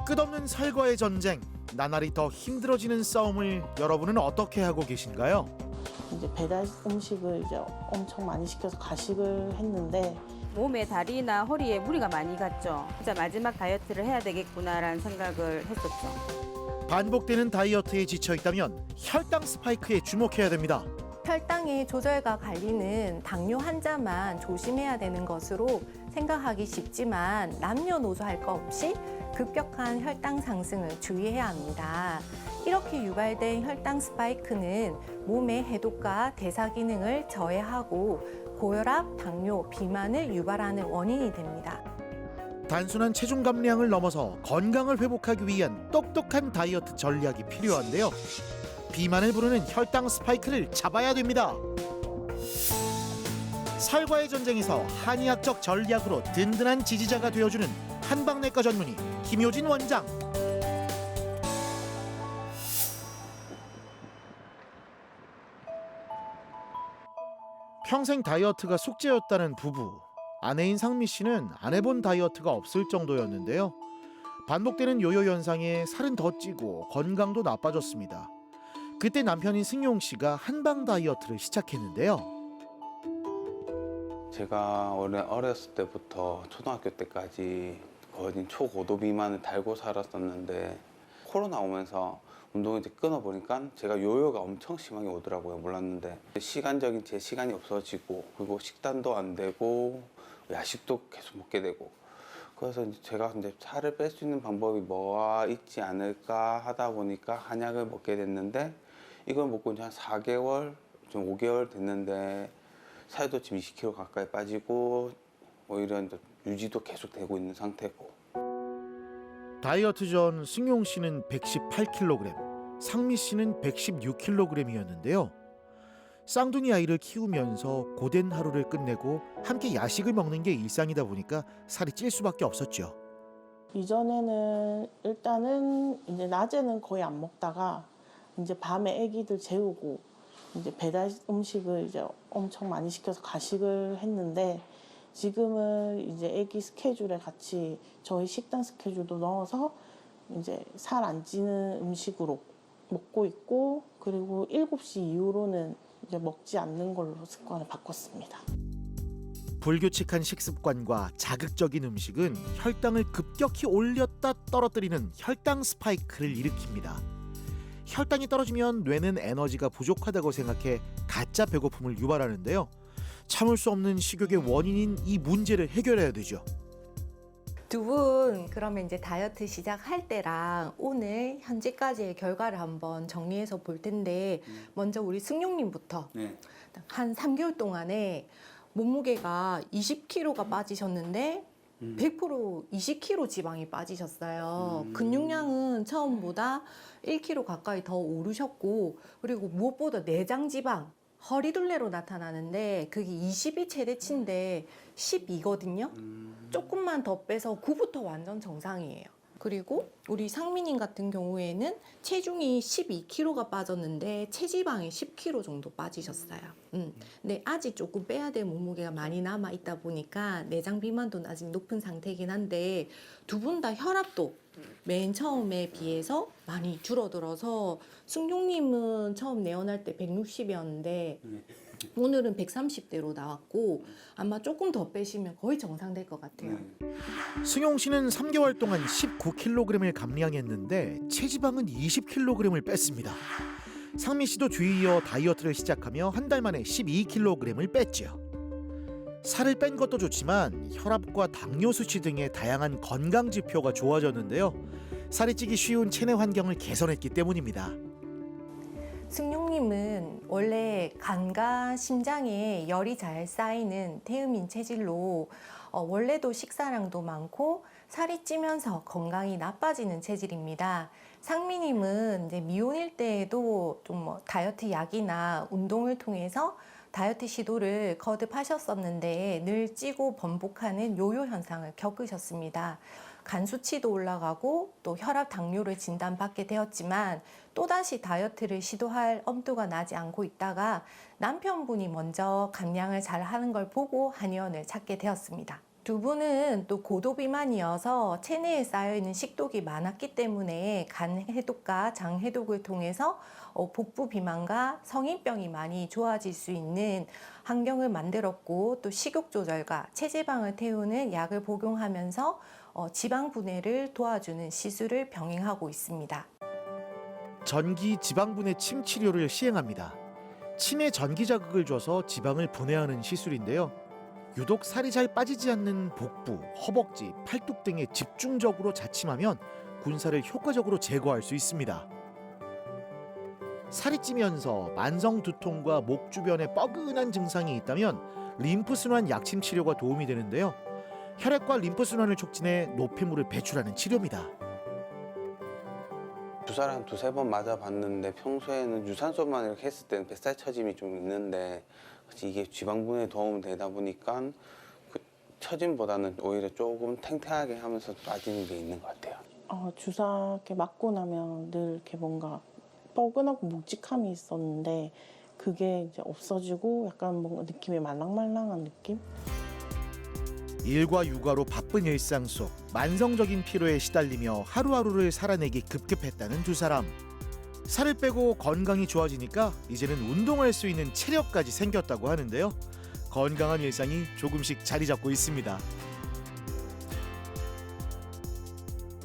끝없는 살과의 전쟁, 나날이 더 힘들어지는 싸움을 여러분은 어떻게 하고 계신가요? 이제 배달 음식을 이제 엄청 많이 시켜서 가식을 했는데 몸에 다리나 허리에 무리가 많이 갔죠. 진짜 마지막 다이어트를 해야 되겠구나라는 생각을 했었죠. 반복되는 다이어트에 지쳐 있다면 혈당 스파이크에 주목해야 됩니다. 혈당의 조절과 관리는 당뇨 환자만 조심해야 되는 것으로 생각하기 쉽지만 남녀노소 할 것 없이 급격한 혈당 상승을 주의해야 합니다. 이렇게 유발된 혈당 스파이크는 몸의 해독과 대사 기능을 저해하고 고혈압, 당뇨, 비만을 유발하는 원인이 됩니다. 단순한 체중 감량을 넘어서 건강을 회복하기 위한 똑똑한 다이어트 전략이 필요한데요. 비만을 부르는 혈당 스파이크를 잡아야 됩니다. 살과의 전쟁에서 한의학적 전략으로 든든한 지지자가 되어주는 한방내과 전문의 김효진 원장. 평생 다이어트가 숙제였다는 부부. 아내인 상미 씨는 안 해본 다이어트가 없을 정도였는데요. 반복되는 요요 현상에 살은 더 찌고 건강도 나빠졌습니다. 그때 남편인 승용 씨가 한방 다이어트를 시작했는데요. 제가 어렸을 때부터 초등학교 때까지 거의 초고도 비만을 달고 살았었는데 코로나 오면서 운동을 이제 끊어보니까 제가 요요가 엄청 심하게 오더라고요. 몰랐는데 시간적인 제 시간이 없어지고 그리고 식단도 안 되고 야식도 계속 먹게 되고 그래서 이제 제가 이제 살을 뺄 수 있는 방법이 뭐가 있지 않을까 하다 보니까 한약을 먹게 됐는데 이걸 먹고 이제 한 4개월, 좀 5개월 됐는데 살도 지금 20kg 가까이 빠지고 오히려 이제 유지도 계속 되고 있는 상태고. 다이어트 전 승용 씨는 118kg, 상미 씨는 116kg이었는데요. 쌍둥이 아이를 키우면서 고된 하루를 끝내고 함께 야식을 먹는 게 일상이다 보니까 살이 찔 수밖에 없었죠. 이전에는 일단은 이제 낮에는 거의 안 먹다가 이제 밤에 아기들 재우고 이제 배달 음식을 이제 엄청 많이 시켜서 가식을 했는데 지금은 이제 아기 스케줄에 같이 저희 식단 스케줄도 넣어서 이제 살 안 찌는 음식으로 먹고 있고 그리고 7시 이후로는 이제 먹지 않는 걸로 습관을 바꿨습니다. 불규칙한 식습관과 자극적인 음식은 혈당을 급격히 올렸다 떨어뜨리는 혈당 스파이크를 일으킵니다. 혈당이 떨어지면 뇌는 에너지가 부족하다고 생각해 가짜 배고픔을 유발하는데요. 참을 수 없는 식욕의 원인인 이 문제를 해결해야 되죠. 두 분 그러면 이제 다이어트 시작할 때랑 오늘 현재까지의 결과를 한번 정리해서 볼 텐데 먼저 우리 승용님부터 네. 한 3개월 동안에 몸무게가 20kg가 빠지셨는데 100% 20kg 지방이 빠지셨어요. 근육량은 처음보다 1kg 가까이 더 오르셨고 그리고 무엇보다 내장 지방 허리둘레로 나타나는데 그게 20이 최대치인데 12거든요. 조금만 더 빼서 9부터 완전 정상이에요. 그리고 우리 상민님 같은 경우에는 체중이 12kg가 빠졌는데 체지방이 10kg 정도 빠지셨어요. 근데 아직 조금 빼야 될 몸무게가 많이 남아 있다 보니까 내장 비만도 아직 높은 상태이긴 한데 두 분 다 혈압도 맨 처음에 비해서 많이 줄어들어서 승용님은 처음 내원할 때 160이었는데 오늘은 130대로 나왔고 아마 조금 더 빼시면 거의 정상될 것 같아요. 승용 씨는 3개월 동안 19kg을 감량했는데 체지방은 20kg을 뺐습니다. 상미 씨도 뒤이어 다이어트를 시작하며 한 달 만에 12kg을 뺐죠. 살을 뺀 것도 좋지만 혈압과 당뇨 수치 등의 다양한 건강 지표가 좋아졌는데요. 살이 찌기 쉬운 체내 환경을 개선했기 때문입니다. 승용님은 원래 간과 심장에 열이 잘 쌓이는 태음인 체질로 원래도 식사량도 많고 살이 찌면서 건강이 나빠지는 체질입니다. 상미님은 이제 미혼일 때에도 좀 다이어트 약이나 운동을 통해서 다이어트 시도를 거듭하셨었는데 늘 찌고 번복하는 요요 현상을 겪으셨습니다. 간 수치도 올라가고 또 혈압 당뇨를 진단받게 되었지만 또다시 다이어트를 시도할 엄두가 나지 않고 있다가 남편분이 먼저 감량을 잘 하는 걸 보고 한의원을 찾게 되었습니다. 두 분은 또 고도 비만이어서 체내에 쌓여있는 식독이 많았기 때문에 간 해독과 장 해독을 통해서 복부 비만과 성인병이 많이 좋아질 수 있는 환경을 만들었고, 또 식욕 조절과 체지방을 태우는 약을 복용하면서 지방 분해를 도와주는 시술을 병행하고 있습니다. 전기 지방 분해 침 치료를 시행합니다. 침에 전기 자극을 줘서 지방을 분해하는 시술인데요. 유독 살이 잘 빠지지 않는 복부, 허벅지, 팔뚝 등에 집중적으로 자침하면 군살을 효과적으로 제거할 수 있습니다. 살이 찌면서 만성 두통과 목 주변에 뻐근한 증상이 있다면 림프순환 약침 치료가 도움이 되는데요. 혈액과 림프순환을 촉진해 노폐물을 배출하는 치료입니다. 주사를 한 두세 번 맞아봤는데 평소에는 유산소만 이렇게 했을 때는 뱃살 처짐이 좀 있는데 이게 지방 분해에 도움이 되다 보니까 그 처짐보다는 오히려 조금 탱탱하게 하면서 빠지는 게 있는 것 같아요. 주사 이렇게 맞고 나면 늘 이렇게 뭔가 뻐근하고 묵직함이 있었는데 그게 이제 없어지고 약간 뭔가 느낌이 말랑말랑한 느낌? 일과 육아로 바쁜 일상 속 만성적인 피로에 시달리며 하루하루를 살아내기 급급했다는 두 사람. 살을 빼고 건강이 좋아지니까 이제는 운동할 수 있는 체력까지 생겼다고 하는데요. 건강한 일상이 조금씩 자리 잡고 있습니다.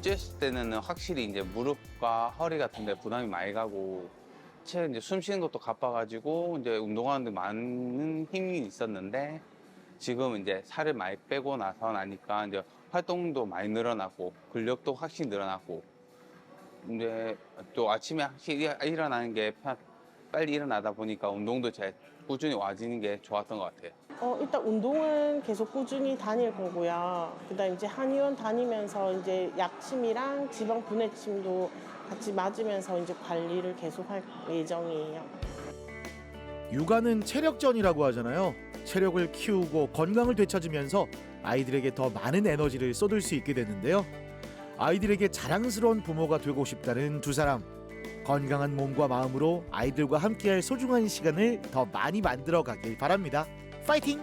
쪘을 때는 확실히 이제 무릎과 허리 같은 데 부담이 많이 가고 이제 숨 쉬는 것도 가빠가지고 이제 운동하는데 많은 힘이 있었는데 지금 이제 살을 많이 빼고 나니까 이제 활동도 많이 늘어나고 근력도 확실히 늘어나고 이제 또 아침에 확실히 일어나는 게 빨리 일어나다 보니까 운동도 제 꾸준히 와지는 게 좋았던 것 같아요. 일단 운동은 계속 꾸준히 다닐 거고요. 그다음 이제 한의원 다니면서 이제 약침이랑 지방 분해침도 같이 맞으면서 이제 관리를 계속 할 예정이에요. 육아는 체력전이라고 하잖아요. 체력을 키우고 건강을 되찾으면서 아이들에게 더 많은 에너지를 쏟을 수 있게 되는데요. 아이들에게 자랑스러운 부모가 되고 싶다는 두 사람. 건강한 몸과 마음으로 아이들과 함께할 소중한 시간을 더 많이 만들어 가길 바랍니다. 파이팅!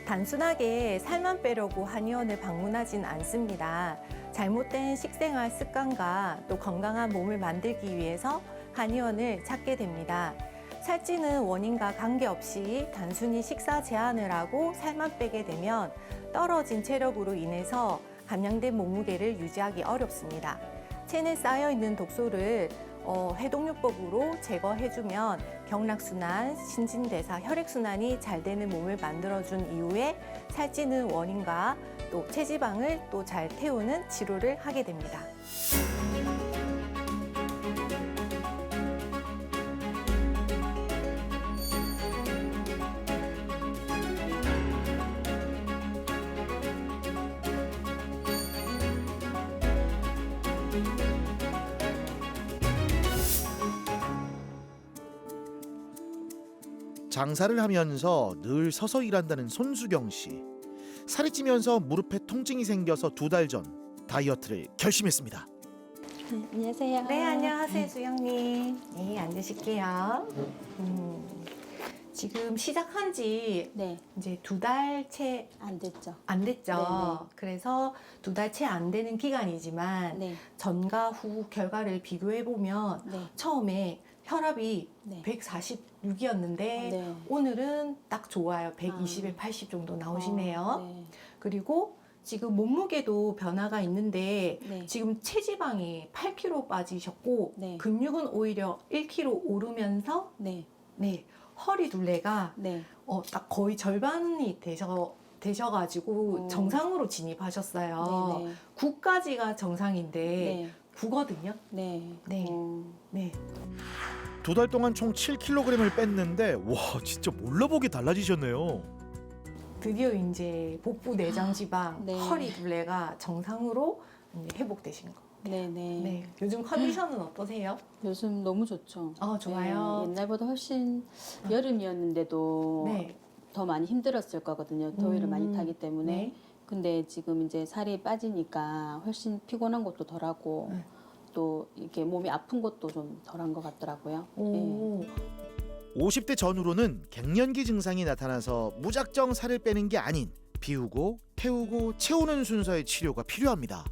단순하게 살만 빼려고 한의원을 방문하진 않습니다. 잘못된 식생활 습관과 또 건강한 몸을 만들기 위해서 한의원을 찾게 됩니다. 살찌는 원인과 관계없이 단순히 식사 제한을 하고 살만 빼게 되면 떨어진 체력으로 인해서 감량된 몸무게를 유지하기 어렵습니다. 체내에 쌓여있는 독소를 해독요법으로 제거해주면 경락순환, 신진대사, 혈액순환이 잘 되는 몸을 만들어준 이후에 살찌는 원인과 또 체지방을 또 잘 태우는 치료를 하게 됩니다. 장사를 하면서 늘 서서 일한다는 손수경 씨. 살이 찌면서 무릎에 통증이 생겨서 2달 전 다이어트를 결심했습니다. 안녕하세요. 네, 안녕하세요, 수영님. 네, 앉으실게요. 지금 시작한 지 네, 이제 2달 채 안 됐죠. 안 됐죠. 네네. 그래서 2달 채 안 되는 기간이지만 네, 전과 후 결과를 비교해 보면 네, 처음에 혈압이 네. 146이었는데 네. 오늘은 딱 좋아요. 120에 80 정도 나오시네요. 네. 그리고 지금 몸무게도 변화가 있는데 네. 지금 체지방이 8kg 빠지셨고 네. 근육은 오히려 1kg 오르면서 네. 네, 허리 둘레가 네. 딱 거의 절반이 되셔가지고 정상으로 진입하셨어요. 네. 9까지가 정상인데 네. 9거든요. 네. 네. 네. 2달 동안 총 7kg을 뺐는데 와 진짜 몰라보게 달라지셨네요. 드디어 이제 복부 내장 지방, 네. 허리 둘레가 정상으로 이제 회복되신 거. 네. 네. 네. 요즘 컨디션은 어떠세요? 요즘 너무 좋죠. 좋아요. 네, 옛날보다 훨씬 여름이었는데도 네. 더 많이 힘들었을 거거든요. 더위를 많이 타기 때문에. 네. 근데 지금 이제 살이 빠지니까 훨씬 피곤한 것도 덜하고 네. 또 이렇게 몸이 아픈 것도 좀 덜한 것 같더라고요. 오. 50대 전후로는 갱년기 증상이 나타나서 무작정 살을 빼는 게 아닌 비우고 태우고 채우는 순서의 치료가 필요합니다.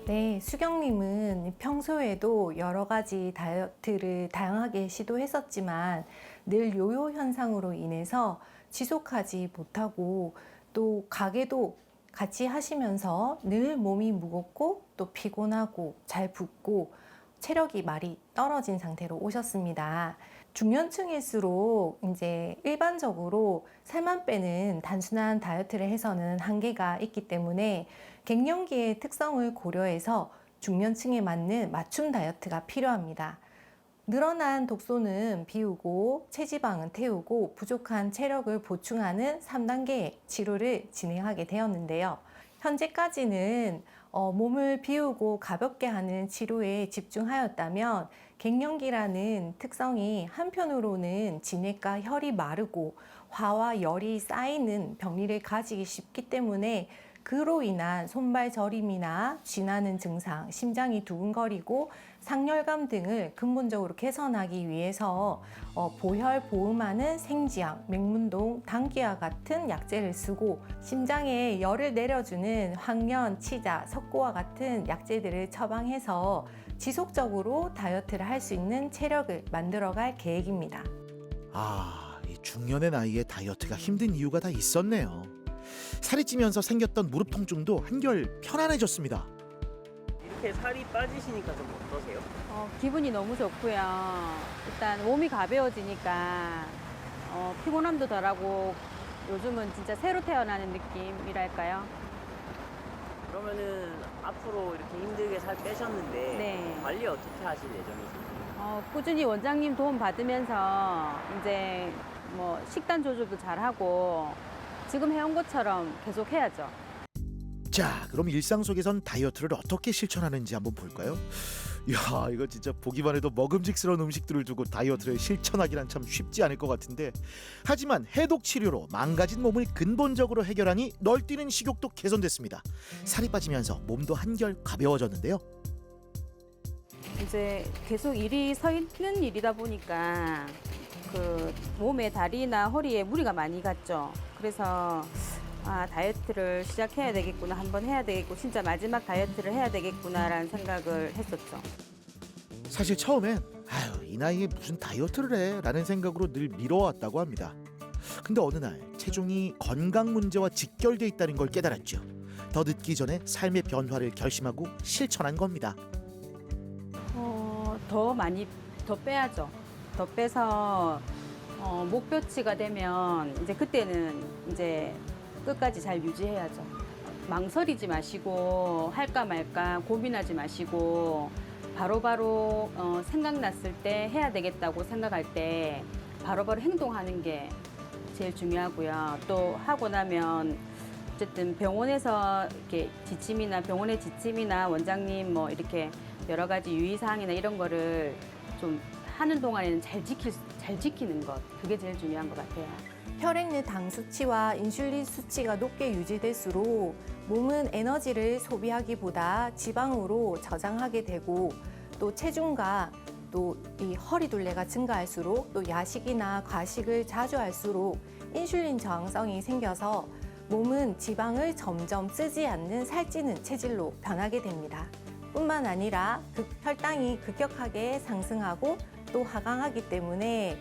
네, 수경님은 평소에도 여러 가지 다이어트를 다양하게 시도했었지만 늘 요요 현상으로 인해서 지속하지 못하고 또 가게도 같이 하시면서 늘 몸이 무겁고 또 피곤하고 잘 붓고 체력이 많이 떨어진 상태로 오셨습니다. 중년층일수록 이제 일반적으로 살만 빼는 단순한 다이어트를 해서는 한계가 있기 때문에 갱년기의 특성을 고려해서 중년층에 맞는 맞춤 다이어트가 필요합니다. 늘어난 독소는 비우고 체지방은 태우고 부족한 체력을 보충하는 3단계의 치료를 진행하게 되었는데요. 현재까지는 몸을 비우고 가볍게 하는 치료에 집중하였다면 갱년기라는 특성이 한편으로는 진액과 혈이 마르고 화와 열이 쌓이는 병리를 가지기 쉽기 때문에 그로 인한 손발 저림이나 쥐나는 증상, 심장이 두근거리고 상열감 등을 근본적으로 개선하기 위해서 보혈 보음하는 생지향, 맹문동, 당귀와 같은 약재를 쓰고 심장에 열을 내려주는 황련, 치자, 석고와 같은 약재들을 처방해서 지속적으로 다이어트를 할 수 있는 체력을 만들어갈 계획입니다. 이 중년의 나이에 다이어트가 힘든 이유가 다 있었네요. 살이 찌면서 생겼던 무릎 통증도 한결 편안해졌습니다. 이렇게 살이 빠지시니까 좀 어떠세요? 기분이 너무 좋고요. 일단 몸이 가벼워지니까 피곤함도 덜하고 요즘은 진짜 새로 태어나는 느낌이랄까요? 그러면은 앞으로 이렇게 힘들게 살 빼셨는데 네. 관리 어떻게 하실 예정이세요? 꾸준히 원장님 도움 받으면서 이제 뭐 식단 조절도 잘하고 지금 해온 것처럼 계속 해야죠. 자, 그럼 일상 속에선 다이어트를 어떻게 실천하는지 한번 볼까요? 이야, 이거 진짜 보기만 해도 먹음직스러운 음식들을 두고 다이어트를 실천하기란 참 쉽지 않을 것 같은데, 하지만 해독 치료로 망가진 몸을 근본적으로 해결하니 널뛰는 식욕도 개선됐습니다. 살이 빠지면서 몸도 한결 가벼워졌는데요. 이제 계속 일이 서 있는 일이다 보니까 그 몸에 다리나 허리에 무리가 많이 갔죠. 그래서 다이어트를 시작해야 되겠구나, 한번 해야 되겠고 진짜 마지막 다이어트를 해야 되겠구나라는 생각을 했었죠. 사실 처음엔 이 나이에 무슨 다이어트를 해? 라는 생각으로 늘 미뤄왔다고 합니다. 근데 어느 날 체중이 건강 문제와 직결돼 있다는 걸 깨달았죠. 더 늦기 전에 삶의 변화를 결심하고 실천한 겁니다. 더 빼야죠. 더 빼서 목표치가 되면 이제 그때는 이제 끝까지 잘 유지해야죠. 망설이지 마시고 할까 말까 고민하지 마시고 바로바로 생각났을 때 해야 되겠다고 생각할 때 바로바로 행동하는 게 제일 중요하고요. 또 하고 나면 어쨌든 병원에서 이렇게 병원의 지침이나 원장님 뭐 이렇게 여러 가지 유의사항이나 이런 거를 좀 하는 동안에는 잘 지키는 것, 그게 제일 중요한 것 같아요. 혈액 내 당 수치와 인슐린 수치가 높게 유지될수록 몸은 에너지를 소비하기보다 지방으로 저장하게 되고 또 체중과 또 이 허리 둘레가 증가할수록 또 야식이나 과식을 자주 할수록 인슐린 저항성이 생겨서 몸은 지방을 점점 쓰지 않는 살찌는 체질로 변하게 됩니다. 뿐만 아니라 혈당이 급격하게 상승하고 또 하강하기 때문에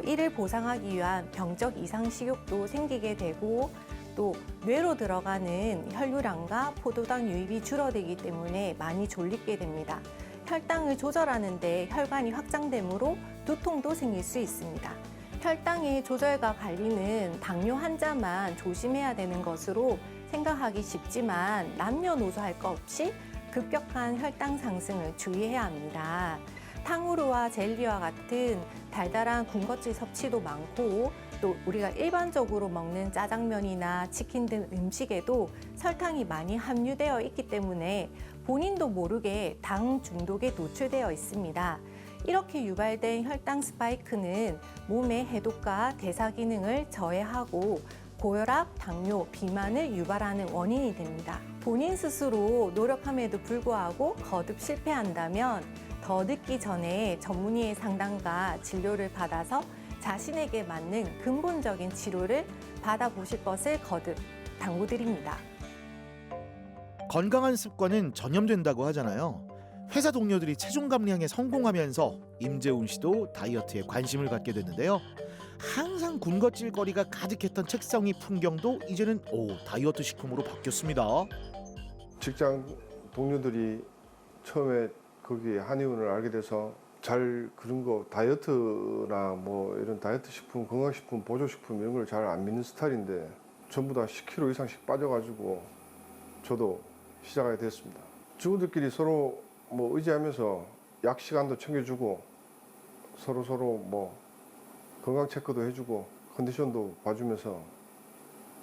이를 보상하기 위한 병적 이상 식욕도 생기게 되고 또 뇌로 들어가는 혈류량과 포도당 유입이 줄어들기 때문에 많이 졸리게 됩니다. 혈당을 조절하는데 혈관이 확장되므로 두통도 생길 수 있습니다. 혈당의 조절과 관리는 당뇨 환자만 조심해야 되는 것으로 생각하기 쉽지만 남녀노소 할 것 없이 급격한 혈당 상승을 주의해야 합니다. 탕후루와 젤리와 같은 달달한 군것질 섭취도 많고 또 우리가 일반적으로 먹는 짜장면이나 치킨 등 음식에도 설탕이 많이 함유되어 있기 때문에 본인도 모르게 당 중독에 노출되어 있습니다. 이렇게 유발된 혈당 스파이크는 몸의 해독과 대사 기능을 저해하고 고혈압, 당뇨, 비만을 유발하는 원인이 됩니다. 본인 스스로 노력함에도 불구하고 거듭 실패한다면 더 늦기 전에 전문의의 상담과 진료를 받아서 자신에게 맞는 근본적인 치료를 받아보실 것을 거듭 당부드립니다. 건강한 습관은 전염된다고 하잖아요. 회사 동료들이 체중 감량에 성공하면서 임재훈 씨도 다이어트에 관심을 갖게 됐는데요. 항상 군것질거리가 가득했던 책상 위 풍경도 이제는 다이어트 식품으로 바뀌었습니다. 직장 동료들이 처음에 거기 한의원을 알게 돼서 잘 그런 거 다이어트나 뭐 이런 다이어트 식품, 건강식품, 보조식품 이런 걸 잘 안 믿는 스타일인데 전부 다 10kg 이상씩 빠져가지고 저도 시작하게 됐습니다. 직원들끼리 서로 뭐 의지하면서 약 시간도 챙겨주고 서로 뭐 건강 체크도 해주고 컨디션도 봐주면서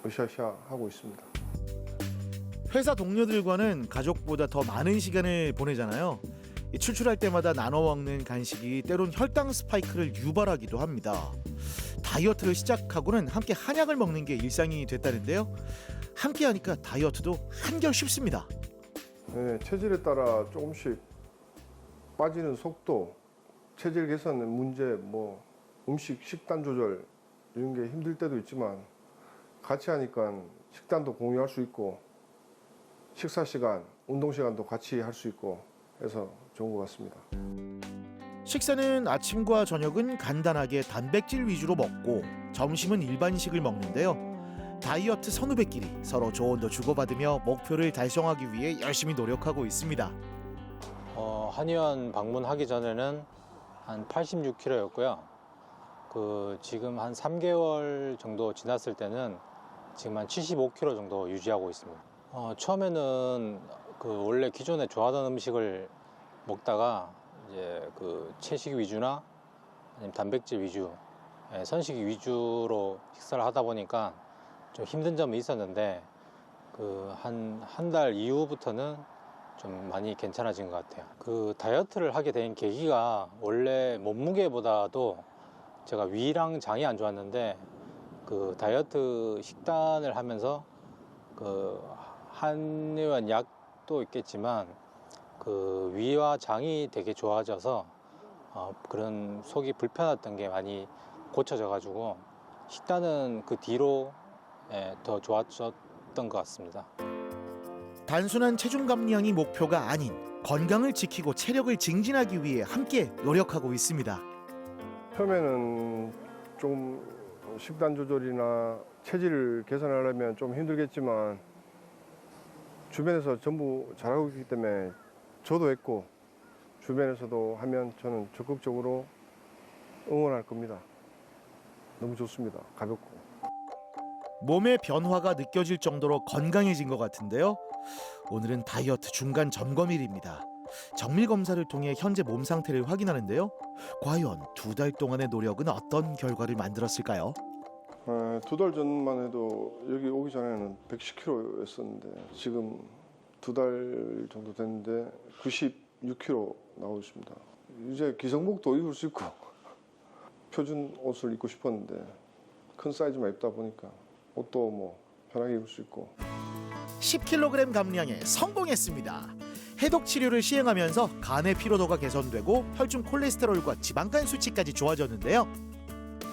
으쌰으쌰 하고 있습니다. 회사 동료들과는 가족보다 더 많은 시간을 보내잖아요. 출출할 때마다 나눠 먹는 간식이 때론 혈당 스파이크를 유발하기도 합니다. 다이어트를 시작하고는 함께 한약을 먹는 게 일상이 됐다는데요. 함께 하니까 다이어트도 한결 쉽습니다. 네, 체질에 따라 조금씩 빠지는 속도, 체질 개선 문제, 뭐 음식 식단 조절 이런 게 힘들 때도 있지만 같이 하니까 식단도 공유할 수 있고 식사 시간, 운동 시간도 같이 할 수 있고 해서 좋은 것 같습니다. 식사는 아침과 저녁은 간단하게 단백질 위주로 먹고 점심은 일반식을 먹는데요. 다이어트 선후배끼리 서로 조언도 주고받으며 목표를 달성하기 위해 열심히 노력하고 있습니다. 한의원 방문하기 전에는 한 86kg였고요. 지금 한 3개월 정도 지났을 때는 지금 한 75kg 정도 유지하고 있습니다. 처음에는 원래 기존에 좋아하던 음식을 먹다가 이제 채식 위주나 아니면 단백질 위주, 선식 위주로 식사를 하다 보니까 좀 힘든 점이 있었는데 한 달 이후부터는 좀 많이 괜찮아진 것 같아요. 다이어트를 하게 된 계기가 원래 몸무게보다도 제가 위랑 장이 안 좋았는데 다이어트 식단을 하면서 한의원 약도 있겠지만 위와 장이 되게 좋아져서 그런 속이 불편했던 게 많이 고쳐져 가지고 식단은 그 뒤로 더 좋아졌던 것 같습니다. 단순한 체중 감량이 목표가 아닌 건강을 지키고 체력을 증진하기 위해 함께 노력하고 있습니다. 처음에는 좀 식단 조절이나 체질 개선하려면 좀 힘들겠지만 주변에서 전부 잘하고 있기 때문에 저도 했고 주변에서도 하면 저는 적극적으로 응원할 겁니다. 너무 좋습니다. 가볍고. 몸의 변화가 느껴질 정도로 건강해진 것 같은데요. 오늘은 다이어트 중간 점검일입니다. 정밀 검사를 통해 현재 몸 상태를 확인하는데요. 과연 2달 동안의 노력은 어떤 결과를 만들었을까요? 2달 전만 해도 여기 오기 전에는 110kg였었는데 지금 2달 정도 됐는데 96kg 나오고 있습니다. 이제 기성복도 입을 수 있고 표준 옷을 입고 싶었는데 큰 사이즈만 입다 보니까 옷도 뭐 편하게 입을 수 있고 10kg 감량에 성공했습니다. 해독 치료를 시행하면서 간의 피로도가 개선되고 혈중 콜레스테롤과 지방간 수치까지 좋아졌는데요.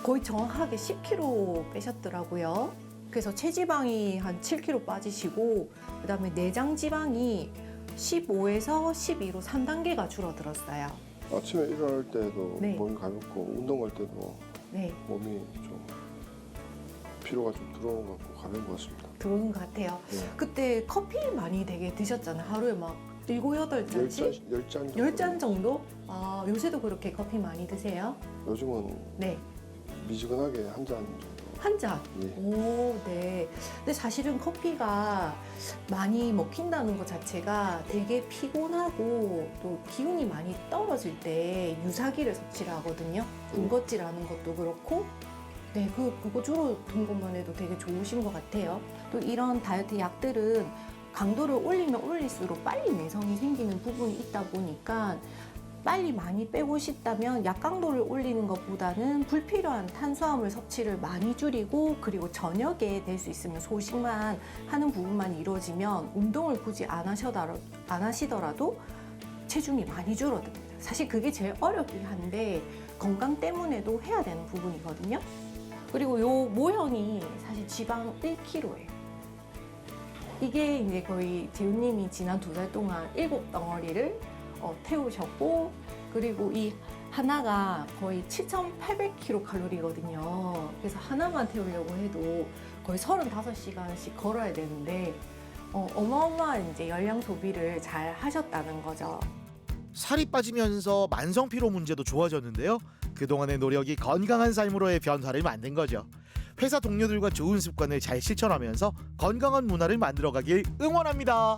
거의 정확하게 10kg 빼셨더라고요. 그래서 체지방이 한 7kg 빠지시고 그다음에 내장 지방이 15에서 12로 3단계가 줄어들었어요. 아침에 일어날 때도 네. 몸이 가볍고 운동 갈 때도 네, 몸이 좀 피로가 좀 들어오는 것 같고 가벼운 것 같습니다. 들어오는 것 같아요. 네. 그때 커피 많이 되게 드셨잖아요. 하루에 막 7, 8잔씩? 10잔 정도. 10잔 정도? 아, 요새도 그렇게 커피 많이 드세요? 요즘은 네. 미지근하게 한 잔 정도. 한 잔? 예. 오, 네. 근데 사실은 커피가 많이 먹힌다는 것 자체가 되게 피곤하고 또 기운이 많이 떨어질 때 유사기를 섭취를 하거든요. 군것질하는 것도 그렇고. 네, 그거 줄어든 것만 해도 되게 좋으신 것 같아요. 또 이런 다이어트 약들은 강도를 올리면 올릴수록 빨리 내성이 생기는 부분이 있다 보니까 빨리 많이 빼고 싶다면 약 강도를 올리는 것보다는 불필요한 탄수화물 섭취를 많이 줄이고 그리고 저녁에 될 수 있으면 소식만 하는 부분만 이루어지면 운동을 굳이 안 하시더라도 체중이 많이 줄어듭니다. 사실 그게 제일 어렵긴 한데 건강 때문에도 해야 되는 부분이거든요. 그리고 요 모형이 사실 지방 1kg예요. 이게 이제 거의 재훈님이 지난 2달 동안 7덩어리를 태우셨고, 그리고 이 하나가 거의 7,800kcal거든요. 그래서 하나만 태우려고 해도 거의 35시간씩 걸어야 되는데 어마어마한 이제 열량 소비를 잘 하셨다는 거죠. 살이 빠지면서 만성 피로 문제도 좋아졌는데요. 그동안의 노력이 건강한 삶으로의 변화를 만든 거죠. 회사 동료들과 좋은 습관을 잘 실천하면서 건강한 문화를 만들어가길 응원합니다.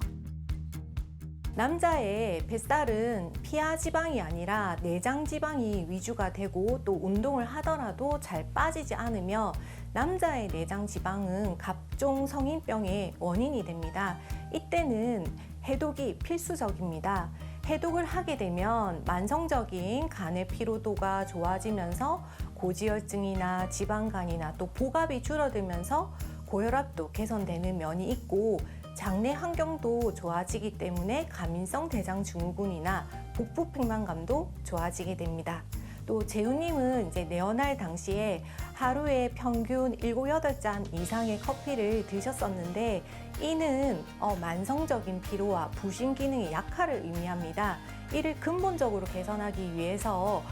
남자의 뱃살은 피하 지방이 아니라 내장 지방이 위주가 되고, 또 운동을 하더라도 잘 빠지지 않으며 남자의 내장 지방은 각종 성인병의 원인이 됩니다. 이때는 해독이 필수적입니다. 해독을 하게 되면 만성적인 간의 피로도가 좋아지면서 고지혈증이나 지방간이나 또 복압이 줄어들면서 고혈압도 개선되는 면이 있고, 장내 환경도 좋아지기 때문에 가민성 대장 증후군이나 복부 팽만감도 좋아지게 됩니다. 또 재훈님은 이제 내원할 당시에 하루에 평균 7, 8잔 이상의 커피를 드셨었는데, 이는 만성적인 피로와 부신 기능의 약화를 의미합니다. 이를 근본적으로 개선하기 위해서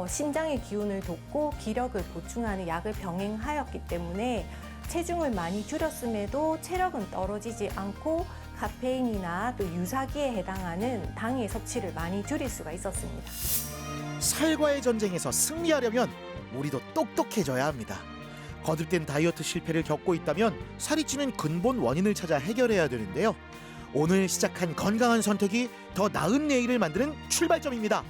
신장의 기운을 돕고 기력을 보충하는 약을 병행하였기 때문에 체중을 많이 줄였음에도 체력은 떨어지지 않고 카페인이나 또 유사기에 해당하는 당의 섭취를 많이 줄일 수가 있었습니다. 살과의 전쟁에서 승리하려면 우리도 똑똑해져야 합니다. 거듭된 다이어트 실패를 겪고 있다면 살이 찌는 근본 원인을 찾아 해결해야 되는데요. 오늘 시작한 건강한 선택이 더 나은 내일을 만드는 출발점입니다.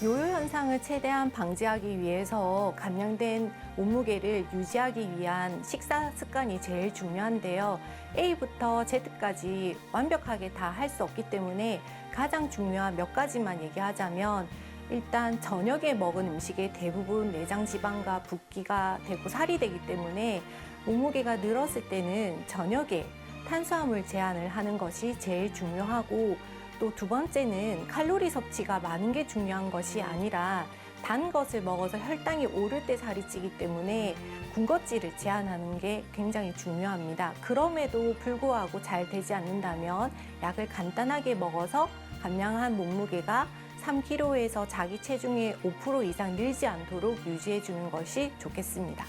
요요 현상을 최대한 방지하기 위해서 감량된 몸무게를 유지하기 위한 식사 습관이 제일 중요한데요. A부터 Z까지 완벽하게 다 할 수 없기 때문에 가장 중요한 몇 가지만 얘기하자면, 일단 저녁에 먹은 음식의 대부분 내장 지방과 붓기가 되고 살이 되기 때문에 몸무게가 늘었을 때는 저녁에 탄수화물 제한을 하는 것이 제일 중요하고, 또 두 번째는 칼로리 섭취가 많은 게 중요한 것이 아니라 단 것을 먹어서 혈당이 오를 때 살이 찌기 때문에 군것질을 제한하는 게 굉장히 중요합니다. 그럼에도 불구하고 잘 되지 않는다면 약을 간단하게 먹어서 감량한 몸무게가 3kg에서 자기 체중의 5% 이상 늘지 않도록 유지해 주는 것이 좋겠습니다.